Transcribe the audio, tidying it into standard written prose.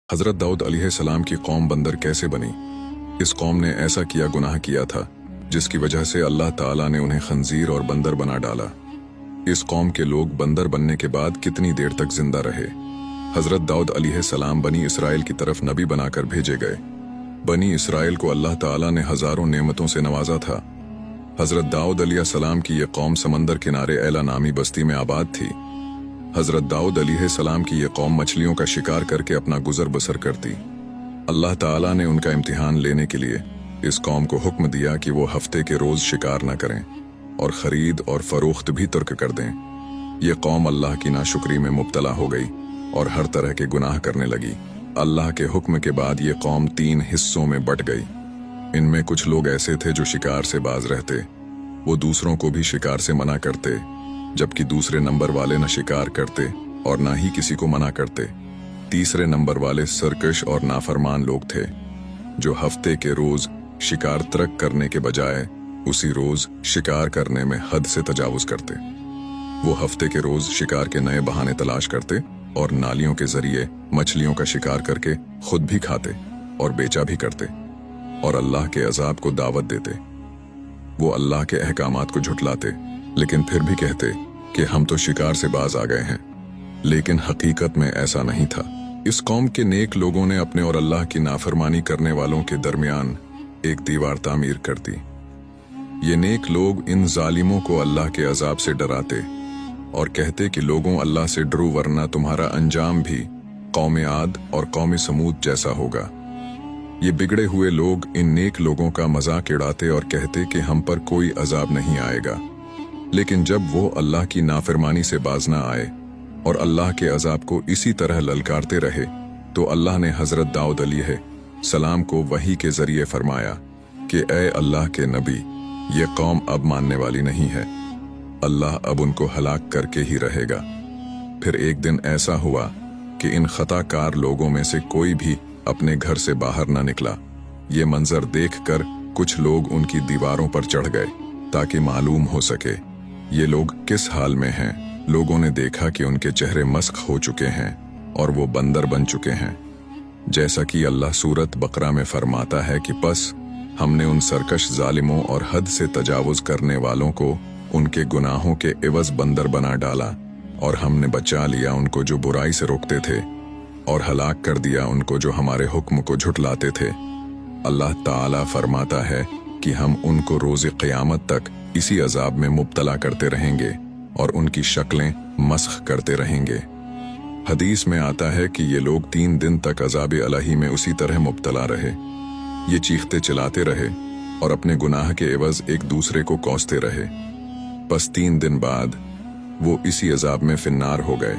हज़रत दाऊद अलैहिस्सलाम की कौम बंदर कैसे बनी। इस कौम ने ऐसा किया गुनाह किया था जिसकी वजह से अल्लाह ताला ने उन्हें खंजीर और बंदर बना डाला। इस कौम के लोग बंदर बनने के बाद कितनी देर तक जिंदा रहे। हज़रत दाऊद अलैहिस्सलाम बनी इसराइल की तरफ नबी बनाकर भेजे गए। बनी इसराइल को अल्लाह ताला ने हजारों नेमतों से नवाजा था। हज़रत दाऊद अलैहिस्सलाम की यह कौम समंदर किनारे ऐला नामी बस्ती में आबाद थी। हज़रत दाऊद अलैहिस्सलाम की यह कौम मछलियों का शिकार करके अपना गुजर बसर करती। अल्लाह ताला ने उनका इम्तिहान लेने के लिए इस कौम को हुक्म दिया कि वो हफ्ते के रोज शिकार न करें और खरीद और फरोख्त भी तर्क कर दें। ये कौम अल्लाह की नाशुक्री में मुब्तला हो गई और हर तरह के गुनाह करने लगी। अल्लाह के हुक्म के बाद ये कौम 3 हिस्सों में बट गई। इनमें कुछ लोग ऐसे थे जो शिकार से बाज रहते, वो दूसरों को भी शिकार से मना करते, जबकि दूसरे नंबर वाले न शिकार करते और न ही किसी को मना करते। तीसरे नंबर वाले सरकश और नाफरमान लोग थे जो हफ्ते के रोज शिकार तर्क करने के बजाय उसी रोज शिकार करने में हद से तजावुज करते। वो हफ्ते के रोज शिकार के नए बहाने तलाश करते और नालियों के जरिए मछलियों का शिकार करके खुद भी खाते और बेचा भी करते और अल्लाह के अजाब को दावत देते। वो अल्लाह के अहकामात को झुटलाते, लेकिन फिर भी कहते कि हम तो शिकार से बाज आ गए हैं, लेकिन हकीकत में ऐसा नहीं था। इस कौम के नेक लोगों ने अपने और अल्लाह की नाफरमानी करने वालों के दरमियान एक दीवार तामीर कर दी। ये नेक लोग इन जालिमों को अल्लाह के अजाब से डराते और कहते कि लोगों अल्लाह से डरो वरना तुम्हारा अंजाम भी कौम आद और कौम समूद जैसा होगा। ये बिगड़े हुए लोग इन नेक लोगों का मजाक उड़ाते और कहते कि हम पर कोई अजाब नहीं आएगा, लेकिन जब वो अल्लाह की नाफरमानी से बाज ना आए और अल्लाह के अजाब को इसी तरह ललकारते रहे, तो अल्लाह ने हज़रत दाऊद अलैहिस्सलाम को वही के जरिए फरमाया कि ए अल्लाह के नबी, ये कौम अब मानने वाली नहीं है, अल्लाह अब उनको हलाक करके ही रहेगा। फिर एक दिन ऐसा हुआ कि इन खताकार लोगों में से कोई भी अपने घर से बाहर न निकला। ये मंजर देखकर कुछ लोग उनकी दीवारों पर चढ़ गए ताकि मालूम हो सके ये लोग किस हाल में हैं। लोगों ने देखा कि उनके चेहरे मस्ख हो चुके हैं और वो बंदर बन चुके हैं। जैसा कि अल्लाह सूरत बकरा में फरमाता है कि बस हमने उन सरकश जालिमों और हद से तजावुज करने वालों को उनके गुनाहों के एवज बंदर बना डाला और हमने बचा लिया उनको जो बुराई से रोकते थे और हलाक कर दिया उनको जो हमारे हुक्म को झुटलाते थे। अल्लाह ताला फरमाता है कि हम उनको रोज़े क़यामत तक इसी अजाब में मुब्तला करते रहेंगे और उनकी शक्लें मस्ख करते रहेंगे। हदीस में आता है कि ये लोग 3 दिन तक अजाब अलही में उसी तरह मुब्तला रहे। ये चीखते चिल्लाते रहे और अपने गुनाह के एवज एक दूसरे को कोसते रहे। बस 3 दिन बाद वो इसी अजाब में फिन्नार हो गए।